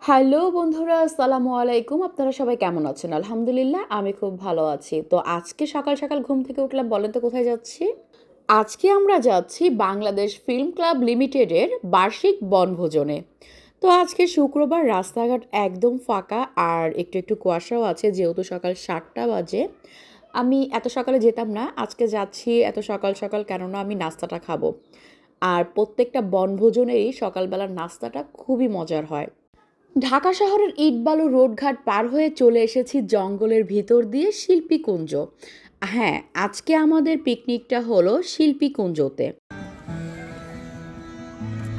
Hello বন্ধুরা, আসসালামু আলাইকুম। আপনারা সবাই কেমন আছেন? আলহামদুলিল্লাহ, আমি খুব ভালো আছি। তো আজকে সকাল, সকাল ঘুম থেকে উঠলাম। বলেন তো কোথায় যাচ্ছি? আজকে আমরা যাচ্ছি বাংলাদেশ ফিল্ম ক্লাব লিমিটেডের বার্ষিক বনভোজনে। তো আজকে শুক্রবার, রাস্তাঘাট একদম ফাঁকা আর একটু কুয়াশাও আছে যেহেতু সকাল ৭টা বাজে। আমি এত সকালে যেতাম না। আজকে যাচ্ছি এত সকাল, সকাল কেননা আমি নাস্তাটা খাবো। আর প্রত্যেকটা বনভোজনেরই সকালবেলার নাস্তাটা খুবই মজার হয়। ঢাকা শহরের ইটবালু রোডঘাট পার হয়ে চলে এসেছি জঙ্গলের ভিতর দিয়ে শিল্পীকুঞ্জ। হ্যাঁ, আজকে আমাদের পিকনিকটা হলো শিল্পীকুঞ্জতে।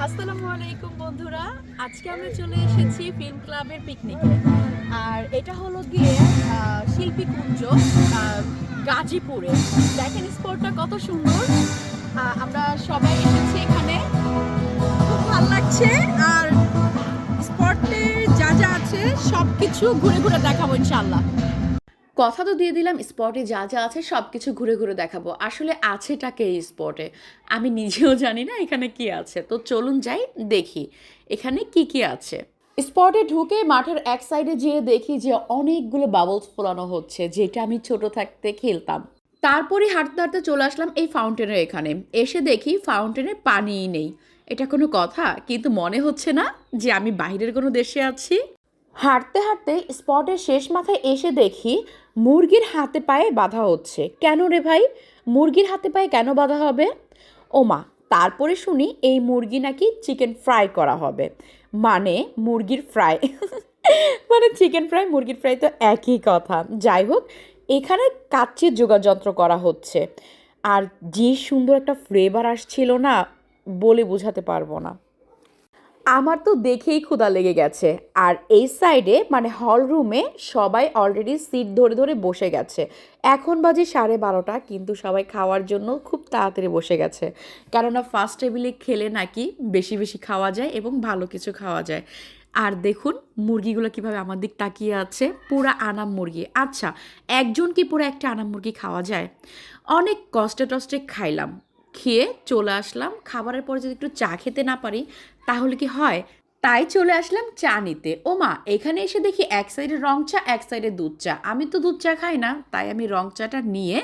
আসসালামু আলাইকুম বন্ধুরা, আজকে আমরা চলে এসেছি ফিল্ম ক্লাবের পিকনিকে। আর এটা হলো গিয়ে শিল্পীকুঞ্জ, গাজীপুরে। দেখেন স্পটটা কত সুন্দর। আমরা সবাই এসেছি এখানে, খুব ভালো লাগছে। আর স্পটে যা যা আছে সব কিছু ঘুরে ঘুরে দেখাবো ইনশাল্লাহ। কথা তো দিয়ে দিলাম, স্পটে যা যা আছে সব কিছু ঘুরে ঘুরে দেখাবো। আসলে আছেটাকে এই স্পটে আমি নিজেও জানি না এখানে কি আছে। তো চলুন যাই, দেখি এখানে কি কি আছে। স্পটে ঢুকে মাঠের এক সাইডে যেয়ে দেখি যে অনেকগুলো বাবলস ফোলানো হচ্ছে, যেটা আমি ছোট থাকতে খেলতাম। তারপরে হাঁটতে হাঁটতে চলে আসলাম এই ফাউন্টেনের এখানে। এসে দেখি ফাউন্টেনে পানিই নেই। এটা কোনো কথা? কিন্তু মনে হচ্ছে না যে আমি বাইরের কোনো দেশে আছি। হাঁটতে হাঁটতে স্পটের শেষ মাথায় এসে দেখি মুরগির হাতে পায়ে বাঁধা হচ্ছে। কেন রে ভাই, মুরগির হাতে পায়ে কেন বাঁধা হবে? ওমা, তারপরে শুনি এই মুরগি নাকি চিকেন ফ্রাই করা হবে। মানে মুরগির ফ্রাই মানে চিকেন ফ্রাই মুরগির ফ্রাই তো একই কথা। যাই হোক, এখানে কাচ্চির যোগাযন্ত্র করা হচ্ছে। আর যে সুন্দর একটা ফ্লেভার আসছিল না, বলে বোঝাতে পারবো না। আমার তো দেখেই ক্ষুধা লেগে গেছে। আর এই সাইডে মানে হল রুমে সবাই অলরেডি সিট ধরে ধরে বসে গেছে। এখন বাজে 12:30, কিন্তু সবাই খাওয়ার জন্য খুব তাড়াতাড়ি বসে গেছে। কেননা ফার্স্ট টেবিলে খেলে নাকি বেশি বেশি খাওয়া যায় এবং ভালো কিছু খাওয়া যায়। আর দেখুন মুরগিগুলো কিভাবে আমার দিক তাকিয়ে আছে, পুরা আনাম মুরগি। আচ্ছা, একজন কি পুরো একটা আনাম মুরগি খাওয়া যায়? অনেক কষ্টে টষ্টে খাইলাম, খেয়ে চলে আসলাম। খাবারের পরে যদি একটু চা খেতে না পারি তাহলে কি হয়? তাই চলে আসলাম চা নিতে। ওমা, এখানে এসে দেখি এক সাইডে রং চা, এক সাইডে দুধ চা। আমি তো দুধ চা খাই না, তাই আমি রং চাটা নিয়ে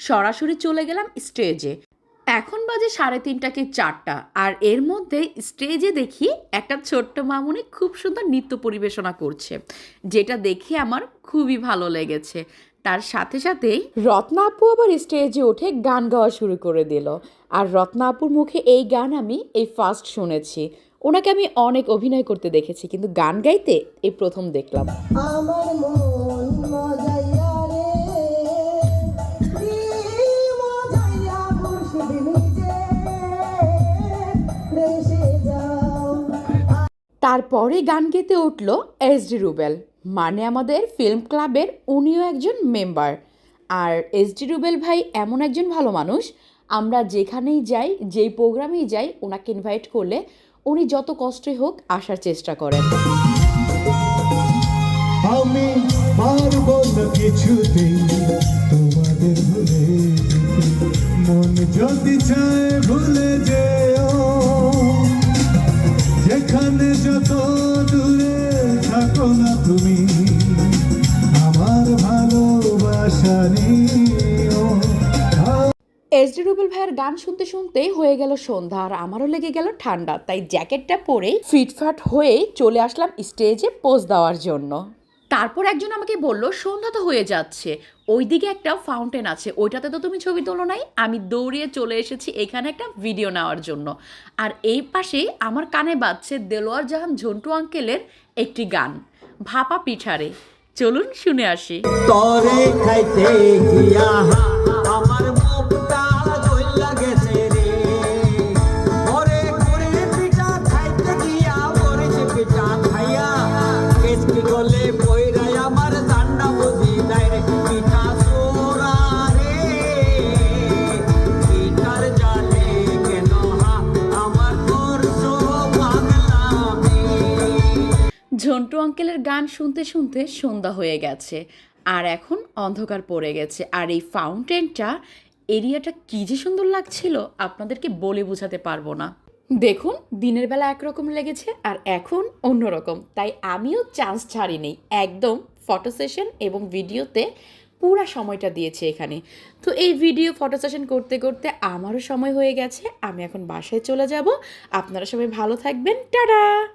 সরাসরি চলে গেলাম স্টেজে। এখন বাজে 3:30 কি 4টা। আর এর মধ্যে স্টেজে দেখি একটা ছোট্ট মামুনি খুব সুন্দর নৃত্য পরিবেশনা করছে, যেটা দেখে আমার খুবই ভালো লেগেছে। তার সাথে সাথেই রত্না আপু আবার স্টেজে উঠে গান গাওয়া শুরু করে দিল। আর রত্না আপুর মুখে এই গান আমি এই ফার্স্ট শুনেছি। ওনাকে আমি অনেক অভিনয় করতে দেখেছি, কিন্তু গান গাইতে এই প্রথম দেখলাম। আমার মন মজাইয়া রে, কি মজাইয়া মুর্শিদ নিজে দেশে যাও। তারপরে গান গেতে উঠল এসডি রুবেল, মানে আমাদের ফিল্ম ক্লাবের উনিও একজন মেম্বার। আর এসডি রুবেল ভাই এমন একজন ভালো মানুষ, আমরা যেখানেই যাই, যেই প্রোগ্রামেই যাই, ওনাকে ইনভাইট করলে উনি যত কষ্টই হোক আসার চেষ্টা করেন। আমি পারবো না কিছুতেই তোমাদের ভুলে যেতে। মন যদি চায় ভুলে যেও, যেখানে যত দূরে থাকো না তুমি, আমার ভালোবাসা নিও। এসডি রুবেল ভাইয়ের গান শুনতে শুনতেই হয়ে গেল সন্ধ্যা, আর আমারও লেগে গেল ঠান্ডা। তাই জ্যাকেটটা পরেই ফিটফাট হয়ে চলে আসলাম স্টেজে পোজ দেওয়ার জন্য। তারপর একজন আমাকে বলল, সন্ধ্যা তো হয়ে যাচ্ছে, ওইদিকে একটা ফাউন্টেন আছে, ওইটাতে তো তুমি ছবি তোলো নাই। আমি দৌড়িয়ে চলে এসেছি এখানে একটা ভিডিও নেওয়ার জন্য। আর এই পাশেই আমার কানে বাজছে দেলোয়ার জাহান ঝন্টু আঙ্কেলের একটি গান, ভাপা পিঠারে। চলুন শুনে আসি। তরে খাইতে গিয়া আমার মুখটা জ্বইলা গেছে রে। ওরে করে পিঠা খাইতে গিয়া মরিচ পিঠা খাইয়া কেসকি গলে পইরাই আমার জান্ডা বুঝি নাই রে। পিঠা চোরা রে, পিঠার জালে কেন আমার করছো পাগলামি। ঝন্টু আঙ্কেলের গান শুনতে শুনতে সন্ধ্যা হয়ে গেছে, আর এখন অন্ধকার পড়ে গেছে। আর এই ফাউন্টেনটা, এরিয়াটা কী যে সুন্দর লাগছিল, আপনাদেরকে বলে বোঝাতে পারবো না। দেখুন দিনের বেলা একরকম লেগেছে আর এখন অন্যরকম, তাই আমিও চান্স ছাড়িনি, একদম ফটো সেশন এবং ভিডিওতে পুরা সময়টা দিয়েছি এখানে। তো এই ভিডিও ফটো সেশন করতে করতে আমারও সময় হয়ে গেছে, আমি এখন বাসায় চলে যাব। আপনারা সবাই ভালো থাকবেন, টাটা।